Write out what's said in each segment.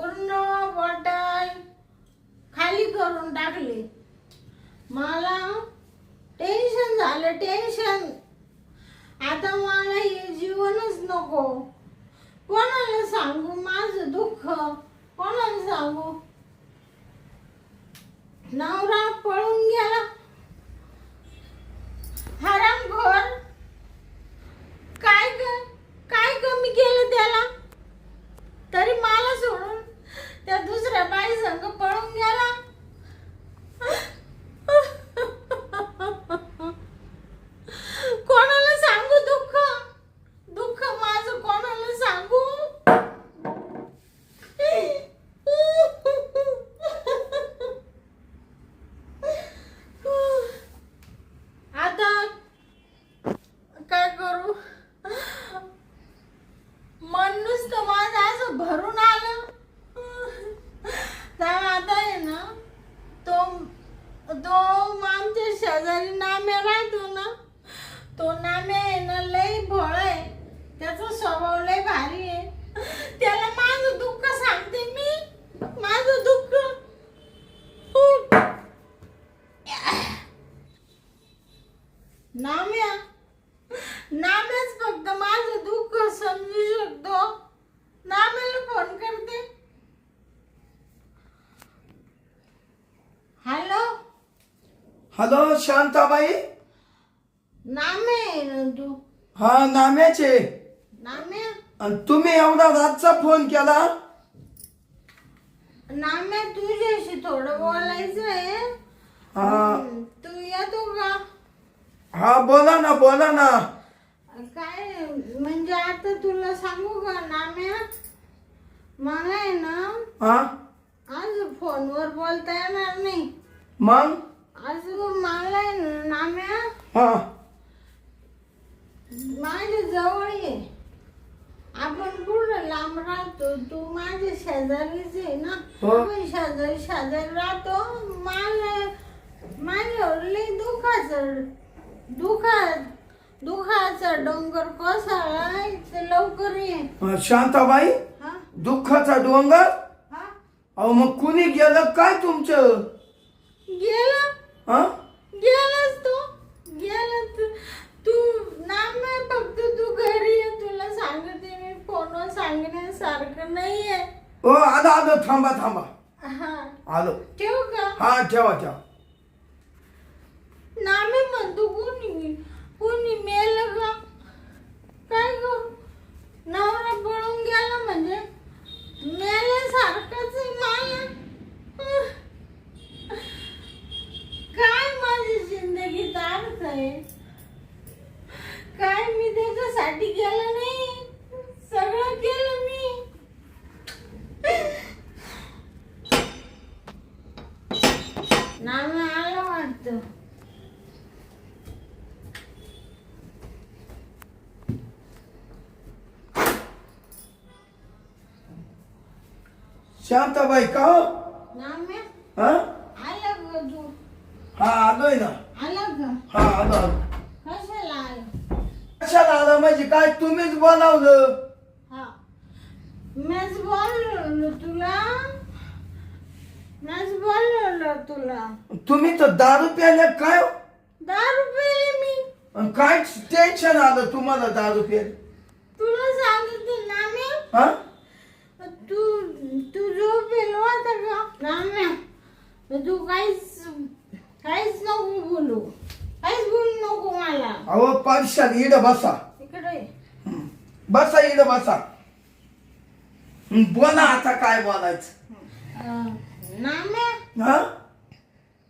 पूर्ण बॉटल खाली करून टाकली. मला टेन्शन झालं, टेन्शन. आता मला हे जीवनच नको. कोणाला सांगू माझं दुःख? कोणाला सांगू? नवरा पळून गेला, हरामखोर. काय कमी केलं त्याला तरी मला सोडून त्या दुसऱ्या बाई संग पळून गेला. कोणाला सांगू दुःख? दुःख माझं कोणाला सांगू? आता काय करू? मन नुसतं माझं असं भरून आलं. तर आता आहे ना, तो आमच्या शेजारी नाम्या राहतो ना, तो नाम्या आहे ना, लय भोळ आहे. त्याचा स्वभाव लय भारी आहे. त्याला माझं दुःख सांगते मी, माझं दुःख. नाम्याच फक्त माझं दुःख समजू शकतो. नाम्याला फोन करते. Hello hello Shantabai. नामे आहे ना तू? हा नाम्याचे. नाम्या? आणि तुम्ही एवढा रातचा फोन केला? नाम्या तुझ्याशी थोडं बोलायचं आहे. तू येतो का? हा बोला ना बोला ना. काय म्हणजे आता तुला सांगू का नाम्या, मला आहे ना आज फोनवर बोलता येणार नाही. मग आज मला आहे ना नाम्या, हा माझ्या जवळ ये. आपण कुठं लांब राहतो, तू माझ्या शेजारीच आहे ना. आपण शेजारी राहतो. मला माझ्यावर लई दुखाचा डोंगर कोसळलाय. ते लवकर ये. शांताबाई, हा दुःखाचा डोंगर? हा अहो मग कुणी गेलं काय तुमचं? गेला गेलास तू नाम्या, फक्त तू घरी ये. तुला सांगते मी, फोनवर सांगण्यासारखं नाहीये. ओ आलो थांबा हा आलो. ठेवू का? हा ठेवा. नामे म्हणतो कोणी मेलं का? काय करू? नवरा पळून गेला म्हणजे मेल्यासारखंच आहे मला. काय माझी जिंदगीत अर्थ आहे? काय मी त्याच्यासाठी केलं नाही? सगळं केलं मी. नामे आलं वाटतं. शांताबाई का? नाम्या हा आला का तू? हा आलोय ना. आला का? हा आलो. कशाला आला? कशाला आलं म्हणजे काय? तुम्हीच बोलावलं. हा मीच बोललो तुला. तुम्ही तर दारू प्यायला काय? दारू पिली मी. आणि काय टेन्शन आलं तुम्हाला दारू प्यायला? तुला सांगितलं नाम्या. हा तू झोपेल होता का? नाम्या तू काहीच नको बोलू. काहीच बोलू नको मला. अहो पाडशाल इड बसा. इकडे बसा इड बसा. बोला आता काय बोलायचं. नाम्या हा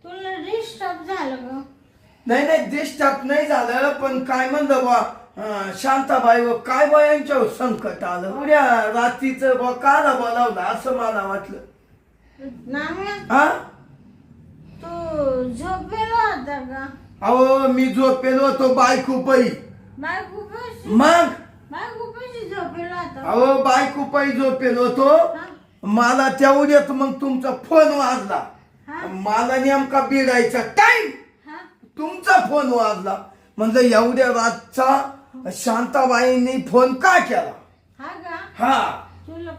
तुला डिस्टर्ब झालं का? नाही डिस्टर्ब नाही झालं, पण काय म्हणलं बा शांताबाई व काय बा यांच्यावर संकट आलं. उद्या रात्रीचं बा काला बोलावलं असं मला वाटलं. नाम्या हा तू झोपेला होता का? अहो मी झोपेलो होतो बायको पै. बायको कशी? मग बायको कशी झोपेला होता? अहो बायको पै झोपेलो होतो. हा? मला तेवढ्यात मग तुमचा फोन वाजला. हा? मला नेमका बिडायचा टाइम हा? तुमचा फोन वाजला. म्हणजे एवढ्या रातचा शांताबाईंनी फोन का केला? हा का? हा तुला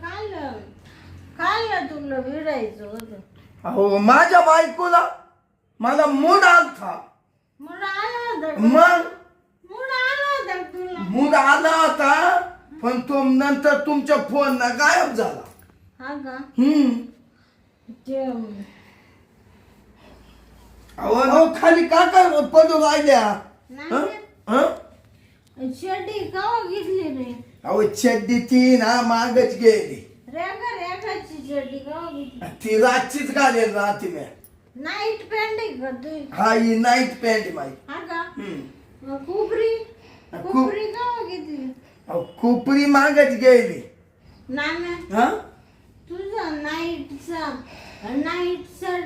खायला तुला भिडायचं होतं. अहो माझ्या बायकोला मला मूड आलता. मूड आला होता का? मग मूड आला होता का तुला? मूड आला होता पण तो नंतर तुमच्या फोन ना गायब झाला. हा का? ते अहो खाली का पडू राहिल्या? नाही शेडी का घेतली रे? अहो चड्डी ती ना मागच गेली. रेखाची शेडी का घेतली? ती रातचीच घालेल रात्री मी. नाईट पॅन्ट आहे का तू? हा ही नाईट पॅन्ट माझी. हा का? हम्म. मग कुपरी का घेतली? अहो कुपरी मागच गेली. नाना हा तुझा नाईटचा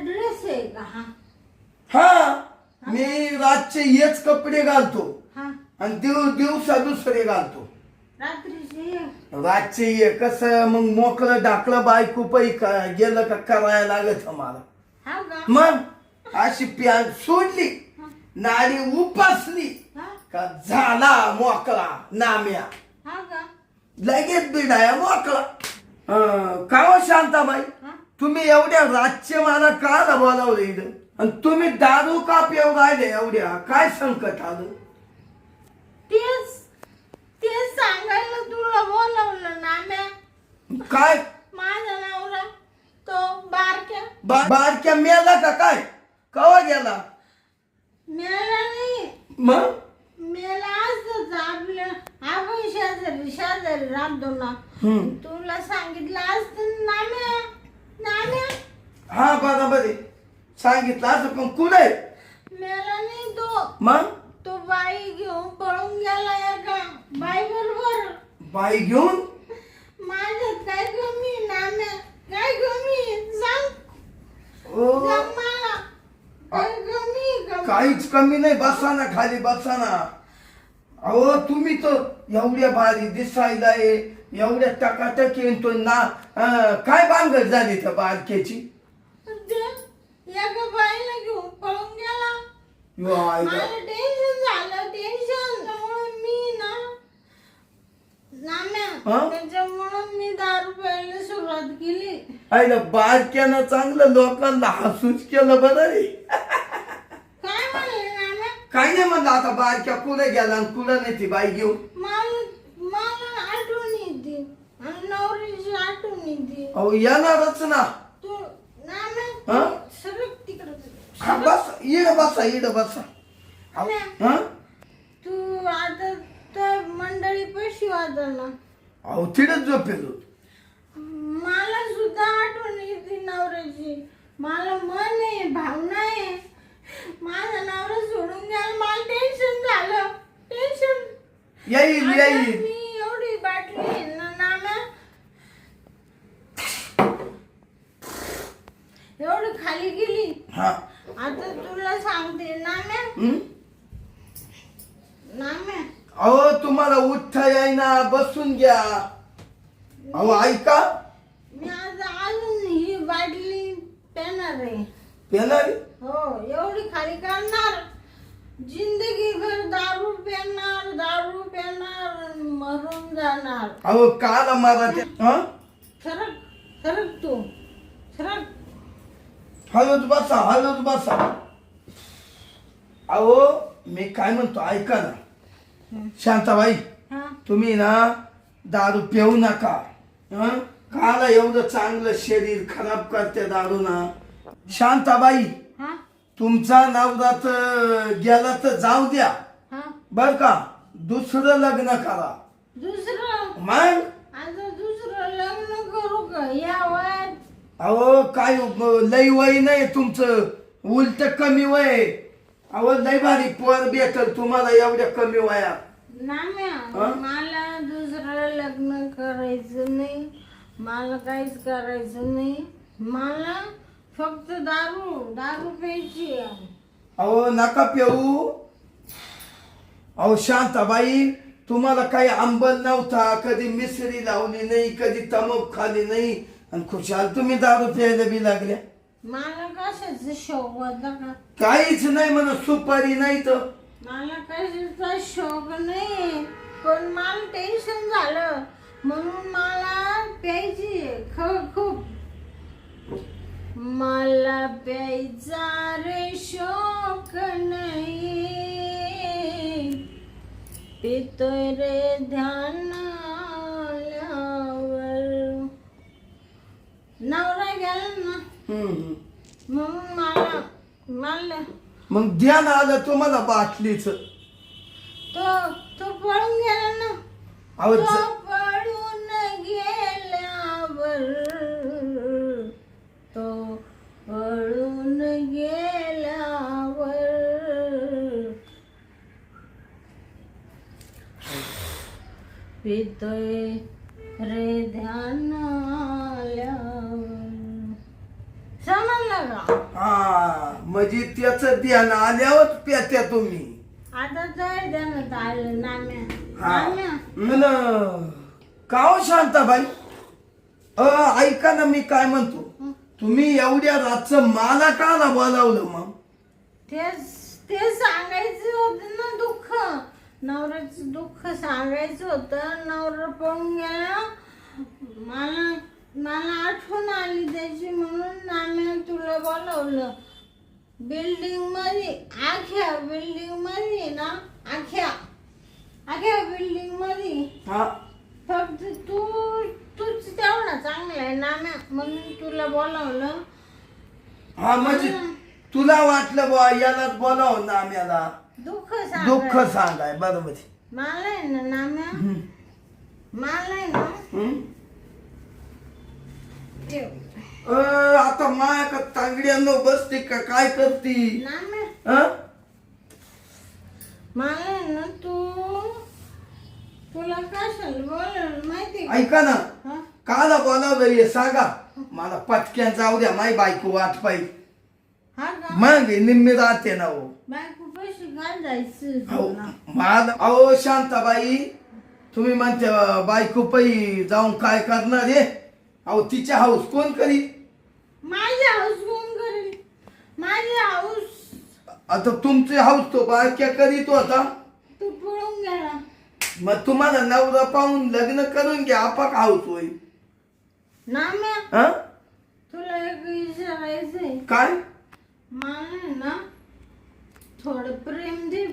ड्रेस आहे का हा? हा मी रातचे हेच कपडे घालतो हा आणि दिवसा दुसरे घालतो. रात्रीचे रातचे ये कसं मग मोकळं ढाकलं बायको पै गेलं का करायला लागत मला. हा का? मग अशी पॅन्ट सोडली नाडी उपासली हा का झाला मोकळा नाम्या. हा का? लगेच बिडाया मोकळा. का हो शांताबाई हा? तुम्ही एवढ्या रातचे मला का बोलावलं इथं आणि तुम्ही दारू का पिऊ राहिले एवढ्या? काय संकट आलं? तेच सांगायला तुला बोलवलं नाम्या. काय माझा नवरा तो बारक्या बारक्या मेला का काय? कवा गेला? मेला नाही, मग मेला असतच आपलं. आपण शेजारी राहतो ना. तुला सांगितलं असतं नाम्या. हा बरोबर आहे सांगितलं असं पण कुठे मेला नाही तो. मग तो बाई घेऊन पळून गेला एका बाई बरोबर. बाई घेऊन? माझ्यात काय कमी नाम्या? काय कमी सांग ओ, सांग मला. काय कमी? काहीच कमी नाही. बसा ना खाली बसा ना. अहो तुम्ही तर एवढ्या भारी दिसायला आहे एवढ्या टकाटक येतो ना. काय बांगड झाली त्या बारक्याची? एका बाईला घेऊन पळून गेला. यो आईला. मला टेन्शन झालं. त्यामुळे मी ना नाम्या त्याच्यामुळे मी दारू प्यायला सुरुवात केली. आईला बारक्यानं चांगलं लोकांना हसूच केलं बरं रे. काय म्हणले नाम्या? काही नाही म्हणलं आता बारक्या कुठे गेला आणि कुठं नाही ती बाई घेऊन. मला आठवण येते आणि नवरीची आठवण येते. अहो येणारच ना. तू नाम्या सरक तिकडे. हा बस इड बसा. नाम्या, हा तू आता तर मंडळी पैशी वाजव ना. अहो तिडच झोपेलो. मला सुद्धा आठवण येते नवऱ्याची. मला मन आहे भावना आहे. माझा नवरा सोडून गेला. मला टेन्शन झालं. येईल आता येईल. मी एवढी बाटली आहे ना नाम्या. एवढी खाली गेली. हा आता तुला सांगते नाम्या. नाम्या अहो तुम्हाला उठता येईना बसून घ्या. अहो ऐका मी आज अजून ही बाटली पेणार आहे. पेणार हो एवढी खाली काढणार. जिंदगी भर दारू पेणार मरून जाणार. अहो काल मला ते सरक तू सरक. हळूच बसा. अहो मी काय म्हणतो ऐका ना शांताबाई. हा तुम्ही ना दारू पिऊ नका. काला एवढं चांगलं शरीर खराब करते दारू ना. शांताबाई हा तुमचा नवरा तर गेला तर जाऊ द्या हा बर का. दुसरं लग्न करा. दुसरं मग आता दुसरं लग्न करू का या वयात? अहो काय लय वय नाही तुमचं. उलट कमी वय. अहो लय भारी पोर भेटल तुम्हाला एवढ्या कमी वयात. नाम्या मला दुसरं लग्न करायचं नाही. मला काहीच करायचं नाही. मला फक्त दारू प्यायची आहे. अहो नका पिऊ. अहो शांताबाई तुम्हाला काही अंबल नव्हता. कधी मिसरी लावली नाही. कधी तमक खाली नाही आणि खुशाल तुम्ही दारू प्यायला बी लागल्या. मला कशाचा शौक होता का? काहीच नाही म्हणा. सुपारी नाही तर मला कशाचा शौक नाही. पण मला टेन्शन झालं म्हणून मला प्यायची खूप. मला प्यायचा रे शौक नाही, पितोय रे ध्यान आल्यावर. नवरा गेला ना मग मला मग ध्यान आलं तुम्हाला बाटलीच. तो पळून गेला ना. अहो तो पळून गेल्यावर, तो पळून गेल्यावर पितोय रे ध्यान आल्यावर. समजलं का? हा म्हणजे त्याच ध्यान आल्यावर प्यात्या तुम्ही. आता तर ध्यानात आलं नाम्या. का हो शांताबाई, ऐका ना मी काय म्हणतो. तुम्ही एवढ्या रातचं मला का ना बोलावलं मग? ते सांगायचं होतं ना दुःख, नवऱ्याचं दुःख सांगायचं होतं. नवरा पळून गेला, मला आठवण आली त्याची, म्हणून आम्ही तुला बोलावलं. बिल्डिंग मध्ये, आख्या बिल्डिंग मध्ये ना, आख्या बिल्डिंग मध्ये फक्त तूच तेवढा चांगला आहे ना, म्हणून तुला बोलावलं. हा म्हणजे तुला वाटलं बुवा यालाच बोलावं नाम्याला दुःख सांगाय. बरोबर. मला आहे ना नाम्या, मला आहे ना आता माया तांगड्यांनो बसते का काय करती? मला आहे ना तुला कशाला बोलावलं माहिती? ऐका ना, काला बोलावलं हे सांगा मला. पटक्यान जाऊ द्या, माई बायको वाट पाहिजे. मग निम्मी राहते ना. हो बायको पैसे काय जायचं मला. अहो शांताबाई, तुम्ही म्हणते बायको पै जाऊन काय करणार आहे? अहो तिच्या हाऊस कोण करी? माझी हाऊस कोण करेल? माझी हाऊस आता तुमची हाऊस तो बारक्या करीत होता. तू पळून गेला, मग तुम्हाला नवरा पाहून लग्न करून घ्या, आपाक हाऊस होईल. नाम्या तुला एक विचारायचंय. काय? मला ना थोडं प्रेम दे.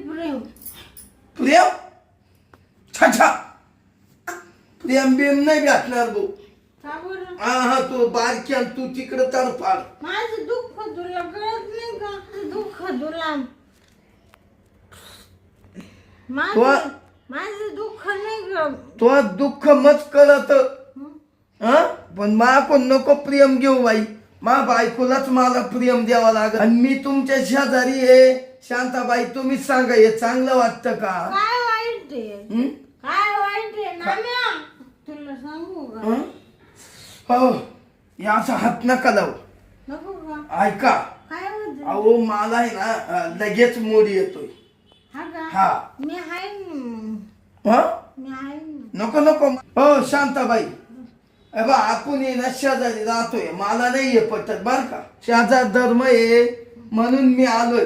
प्रेम? छा प्रेम बिम नाही भेटणार भाऊ. का बरं? हा तो बारक्या तू तिकडं तरफाड. माझं दुःख तुला कळत नाही का? दुःख तुला माझं दुःख नाही कळत. तो दुःख मच कळत. पण मा कोण नको प्रेम घेऊ बाई. मा बायकोलाच मला प्रेम द्यावा लागत. आणि मी तुमच्या शेजारी आहे शांताबाई, तुम्हीच सांगा हे चांगलं वाटतं का? काय वाईट आहे? काय वाईट आहे नाम्या? तुला सांगू का? हो याचा हात नका लावू. नको का? ऐका, काय होतं? अहो मला आहे ना लगेच मूड येतोय. हा मी आहे ना. नको हो शांताबाई, बा आपण ना शेजारी राहतोय, मला नाही पटत बर का. शेजार धर्म आहे म्हणून मी आलोय.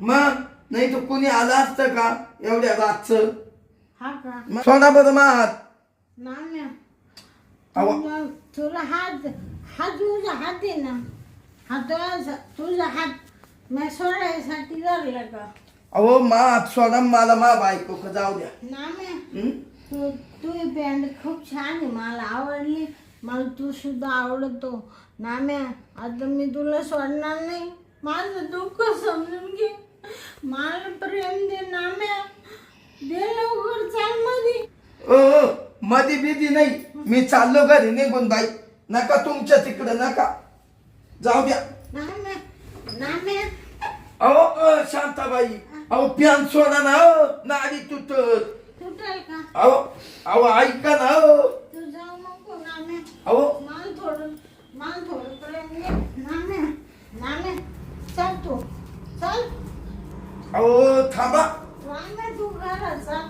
मग नाही तर कुणी आलं असतं का एवढ्या रातचं? सोडा बरं मात. तुला हात तुझा हात आहे ना, तुझा हात मी सोडायसाठी धरला का? अहो हात सोडा, मला मा बायको का जाऊ द्या. नाम्या तुझी पॅन्ट खूप छान आहे, मला आवडली. मला तू सुद्धा आवडतो नाम्या. आता मी तुला सोडणार नाही. माझं दुःख समजून घे, मला प्रेम दे नाम्या. दे लवकर, चाल मध्ये. मध्ये बिधी नाही, मी चाललो घरी निघून बाई. नका तुमच्या तिकडे नका जाऊ द्या. नाम्या अहो शांताबाई, अहो प्यान सोडा ना. नाडी तुटेल का? अहो ऐका ना. तू जाऊ नको नाम्या. अहो मला थोडं प्रेम दे नाम्या. चल तू चल. अहो थांबा. नाम्या तू घरात चल.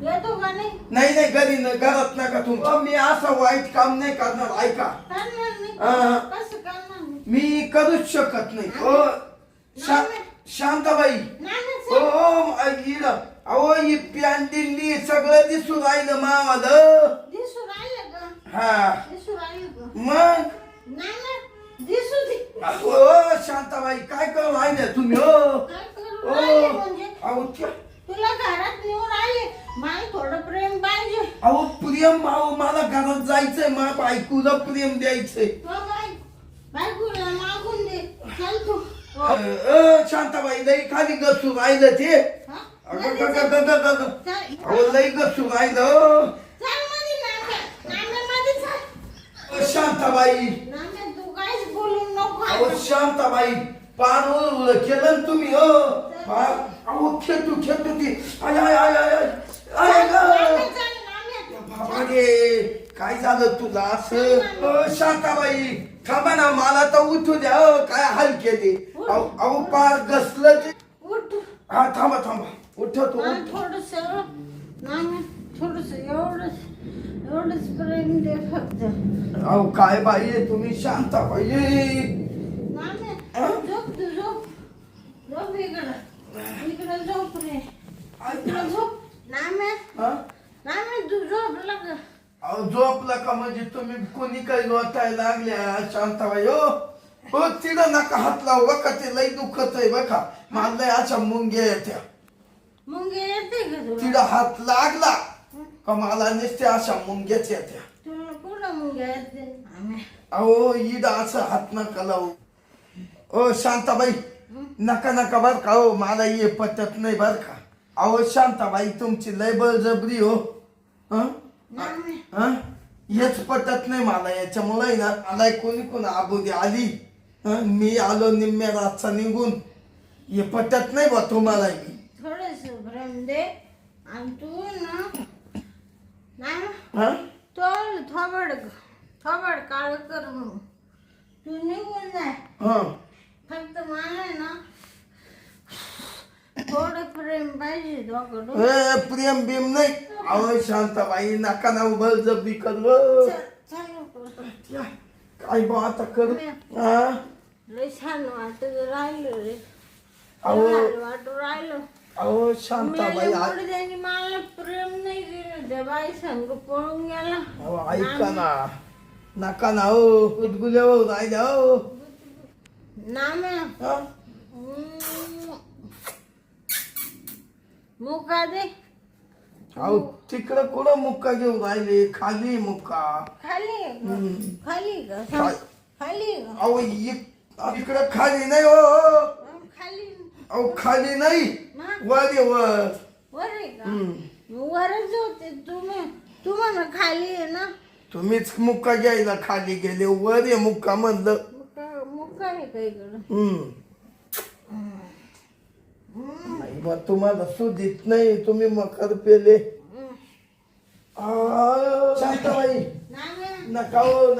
येतो का नाही? नाही घरी घरात नका तुमचं. मी असं वाईट काम नाही करणार. ऐका, करणार नाही. कसं करणार? मी करूच शकत नाही. शांताबाई, अहो ही पॅन दिल्ली सगळं दिसू राहिलं मावालं. दिसू राहिलं का? हा दिसू राहिलं का? मग दिसू दे. अहो शांताबाई काय करू राहिले तुम्ही हो काय करू राहिले म्हणजे? अहो तुला घरात नेऊन आले, मला थोडं प्रेम पाहिजे. अहो प्रियम भाऊ मला घरात जायचंय मला बायकोला प्रेम द्यायचंय. बायकोला मागून दे. चल तू. शांताबाई लई खाली गसू राहिलं ते. हा? अहो लई गसू राहिलं. चल मध्ये नाम्यामध्ये चल. शांताबाई नाम्या तू काहीच बोलू नको. अहो शांताबाई पान उरलं केलं ना तुम्ही हो. अहो खेटू ती I I I I I I बाबा रे काय झालं तुला असं. शांताबाई थांबा ना मला तर उठू द्या काय हाल केले. अहो पार घसलं ते. उठ. हा थांबा उठतो. थोडस नाम्या थोडस एवढंच प्रेम दे फक्त. अहो काय बाई आहे तुम्ही शांताबाई. नाम्या झोप तू झोप. झोप इकडं झोप रे. इकडं झोप. नाम्या तू झोप लाग. अहो झोपला का म्हणजे तुम्ही कोणी काही लोटायला लागल्या शांताबाई हो तिला नका हात लावू बघा ते लई दुखत आहे बघा. मला लय अशा मुंग्या येत्या. मुंग्या येते का तुला? तिला हात लागला का मला नुसते अशा मुंग्याच येत्या. तुला कुठं मुंग्या येते? अहो ईद असं हात नका लावू. ओ शांताबाई नका बर का हो मला ये पटत नाही बर का. अहो शांताबाई तुमची लय बळजबरी हो. हेच पटत नाही मला. याच्यामुळे ना मला कोणी आबोदी आली मी आलो निम्म्या रातचा निघून. हे पटत नाही बा तुम्हाला. थोडस भ्रम दे आणि तू थोबड काळ कर म्हणून तू निघून जाय. फक्त मला ना थोडं प्रेम पाहिजे दोघं. प्रेम बिम नाही. अहो शांताबाई नका ना बळजबरी करू. काय बा आता करू. लय छान वाटत राहिलं रे. अहो वाटू राहिलं. अहो शांताबाई त्यांनी मला प्रेम नाही दिलं. त्या बाई संग पळून गेला. अहो ऐका ना नका ना हो गुदगुल्या हो राहिल्या हो. नाम्या मुका दे. अहो तिकडं कुठं मुक्का घेऊन राहिले खाली मुक्का. खाली का? खाली का? अहो इकडं खाली नाही हो. खाली. अहो खाली नाही वर ये वर. वर आहे का? वरच होते तू म्हणा खाली आहे ना. तुम्हीच मुक्का घ्यायला खाली गेले वर ये मुक्का म्हणलं. मुक्का आहे का इकडं? नाही बा तुम्हाला सुधीत नाही तुम्ही मकर पेले. शांताबाई नका हो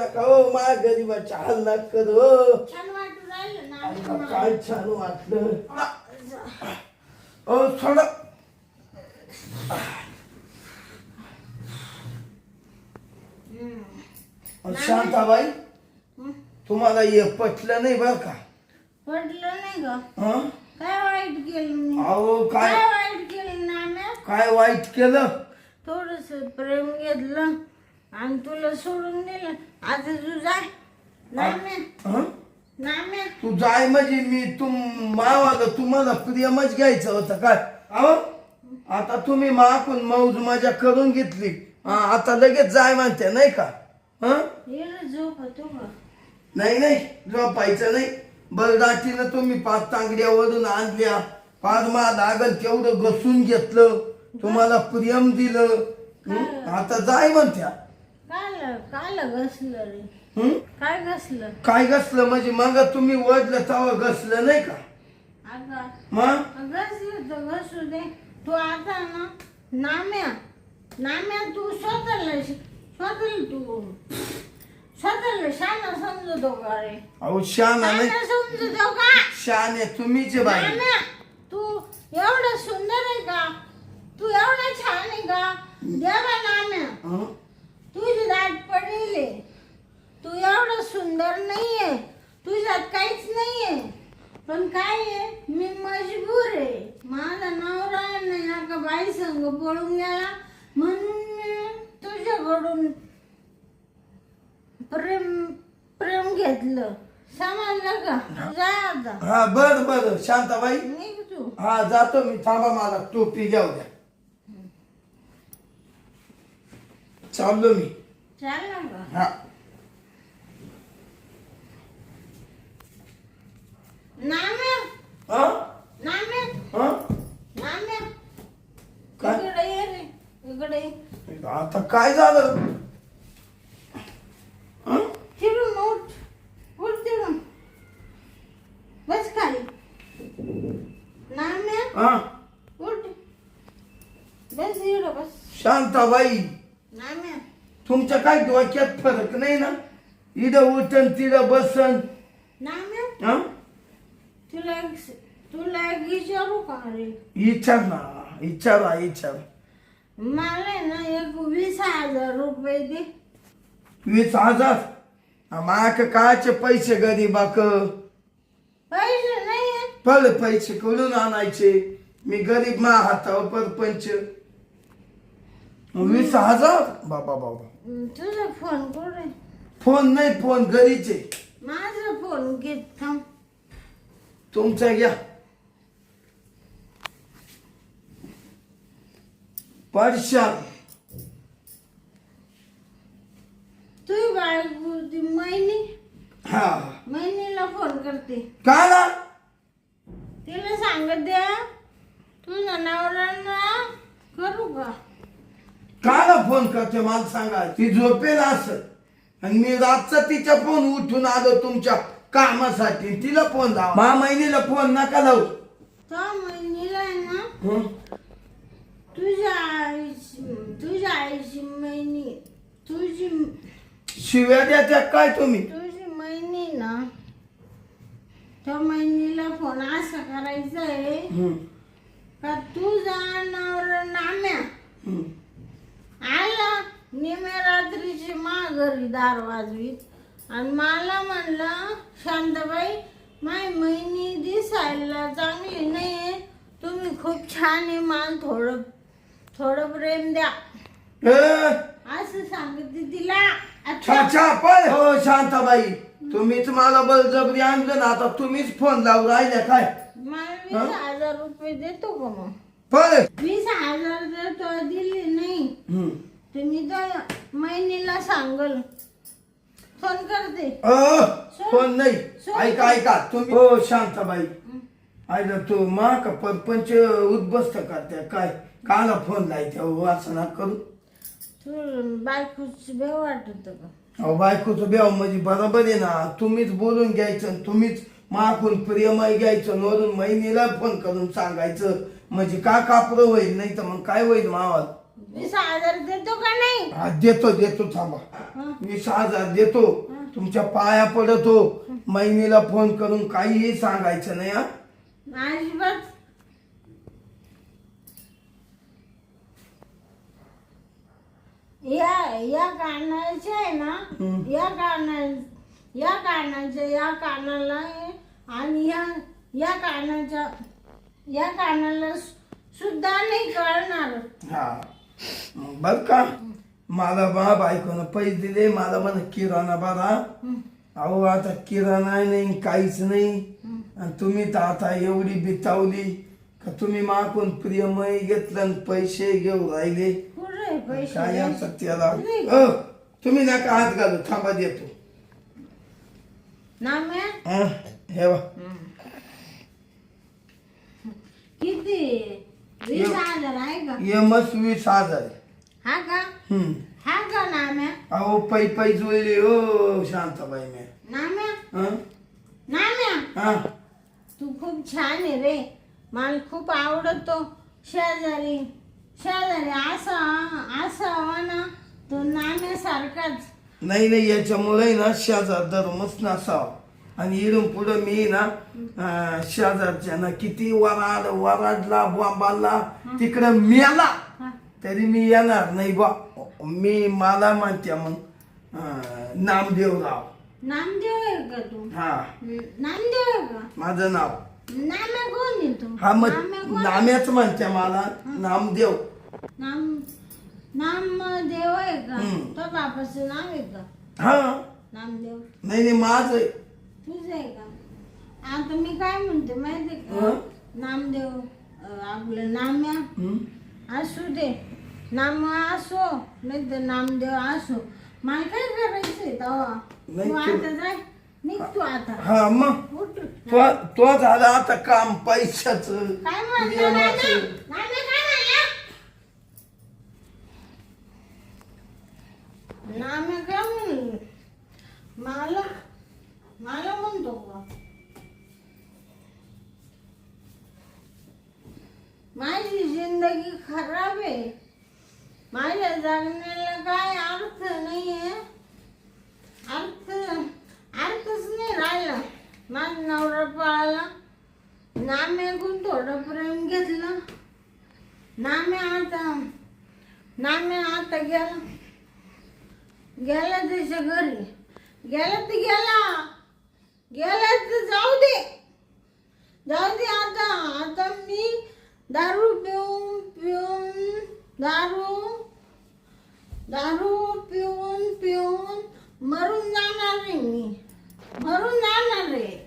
माझ्या गरीबाच्या हाल नका करू. छान वाटू राहिलं ना. काय छान वाटलं. ओ थोडं शांताबाई तुम्हाला हे पटलं नाही बर का? पटलं नाही का? हं? काय वाईट केलं मी? अहो काय वाईट केलं नाम्या? काय वाईट केलं? थोडस प्रेम घेतलं आणि तुला सोडून दिलं. आता तू जाय नाम्या. हं? नाम्या तू जाय म्हणजे मी मावाला तुम्हाला प्रियमच घ्यायचं होतं काय? अहो आता तुम्ही माकून मौज मजा करून घेतली आता लगेच जाय म्हणते नाही का? झोप होतो का? नाही झोपायचं नाही. बलदाटीनं तुम्ही 5 तांगड्यावरून आणल्या पार मा लागल तेवढं घसून घेतलं तुम्हाला प्रियम दिलं आता जाय म्हणत्या. काल घसलं रे. काय घसलं? काय घसलं म्हणजे मग तुम्ही वडलं तेव्हा घसलं नाही का? मग घसलं तर घसू दे. तू आता ना नाम्या तू स्वतःला शाना समजतो का रे? अहो शाना नाही समजतो का? शान आहे तुम्हीच बाई. नाम्या तू एवढा सुंदर आहे का? तू एवढा छान आहे का? देवा नाम्या तुझी दाट पडेल. तू एवढा सुंदर नाहीये. तुझ्यात काहीच नाहीये. पण काय आहे मी मजबूर आहे. माझा नवरा नाही का बाई संग पळून गेला म्हणून मी तुझ्याकडून प्रेम घेतलं. समजलं का जा आता हा बर बर शांताबाई निघ तू हा जातो मी थांबा मला टोपी घेऊ द्या चाललो मी चाललं का हा नाम्या हा नाम्या हा नाम्या काय? इकडे ये रे इकडे ये. आता काय झालं हा? तिकडून उठ उठ तिकडून बस खाली नाम्या हा उठ बस इकडं बस शांताबाई नाम्या तुमच्या काय डोक्यात फरक नाही ना इथं उठन तिथं बसन नाम्या हा तुला एक विचारू का रे विचार ना विचार मला आहे ना एक 20,000 रुपये दे 20,000 माक काचे पैसे गरीबाक पैसे नाही आहे. पल पैसे कुठून आणायचे मी गरीब मा हातावर परपंच 20,000 बाबा तुझा फोन कुठे फोन नाही फोन घरीचे माझा फोन घेत थांब तुमचा घ्या पडशा तू बाळगू ती हा महिनीला फोन करते काला तिला सांगत द्या तुझ्या नवऱ्यांना करू का काला फोन करते मला सांगा ती झोपेल असत आणि मी रातचा तिचा फोन उठून आलो तुमच्या कामासाठी तिला फोन लावा मा महिनीला फोन नका लावू त्या महिनीला आहे ना हं? तुझ्या आईची महिनी तुझी शिव्या द्या त्या काय तुम्ही महिनी ना त्या महिनीला फोन असा करायचा आहे हं, का तुझा नवरा नाम्या हं. आला निम्या रात्रीची घरी दार वाजवीत आणि मला म्हणलं शांताबाई माय महिनी दिसायला चांगली नाहीये तुम्ही खूप छान आहे मला थोडं प्रेम द्या ए, असं सांगते तिला छा छा पाय हो शांताबाई तुम्हीच मला बळजबरी आणलं ना आता तुम्हीच फोन लावून राहिल्या काय मला 20,000 रुपये देतो का मग पळ 20,000 जर तो दिले नाही हं. तर मी तर महिनीला सांगल फोन करते फोन नाही ऐका तुम्ही हो शांताबाई ऐका तू मा का परपंच उद्ध्वस्त करते काय काला फोन लायते हो असं ना करू तू बायकोची बेव वाटत का अहो बायकोचं बेव म्हणजे बरोबर आहे ना तुम्हीच बोलून घ्यायचं तुम्हीच माकून प्रियमय घ्यायचं वरून महिनीला फोन करून सांगायचं म्हणजे का कापरं होईल नाही तर मग काय होईल मावाला 20,000 देतो का नाही हा देतो थांबा 20,000 देतो तुमच्या पाया पडतो महिनीला फोन करून काहीही सांगायचं नाही हा अजिबात या कानाचे आहे ना या कानाला आहे आणि या कानाला सुद्धा नाही कळणार हा बर का मला बा बायकोनं पैसे दिले मला म्हण किराणा बारा अहो आता किराणा नाही काहीच नाही आणि तुम्ही तर आता एवढी बितावली का तुम्ही मागून प्रियमय घेतलं आणि पैसे घेऊ राहिले कुठे पैसे काय द्यायचे? असं त्याला नाही. तुम्ही नका हात घालू थांबा देतो नाम्या हे बा किती 20,000 आहे का यमस 20,000 हा का हम्म हा का नाम्या अहो पै जुळली हो शांताबाई मी नाम्या नाम्या हा तू खूप छान आहे रे मला खूप आवडतो शेजारी असा हवा ना तो नाम्यासारखाच नाही याच्यामुळे ना शेजार धर्मच नसावा आणि इडून पुढं मी ना शेजारच्या ना किती वराडला बाबाला तिकडं मेला तरी मी येणार नाही बा मी मला म्हणते मग नामदेवराव नामदेव आहे का तू हा नामदेव आहे का माझं नाव नाम्या कोण आहे तू हा मग नाम्या कोण? नाम्याच म्हणते मला नामदेव नामदेव आहे का हम्म. तो बापाचं नाव आहे का हा नामदेव नाही माझं आहे. तुझं आहे का? आता मी काय म्हणते माहिती का? हं? नामदेव आपलं नाम्या असू दे, नाम असो नाही तर नामदेव असो, मला काय करायचंय तेव्हा? नाही तू तू- आता जाय, निघ तू आता. हा मग उठ. तो झाला आता काम पैशाचं काय म्हणतो प्रेमाचं. नाम्या काय म्हणला? नाम्या काय म्हणलं? मला मला म्हणतो का? माझी जिंदगी खराब आहे, माझ्या जगण्याला काय अर्थ नाहीये, अर्थच नाही राहिला. माझा नवरा पळाला, नाम्याकडून थोडं प्रेम घेतलं, नाम्या आता गेला त्याच्या घरी, गेला तर जाऊ दे आता मी दारू पिऊन मरून जाणार आहे.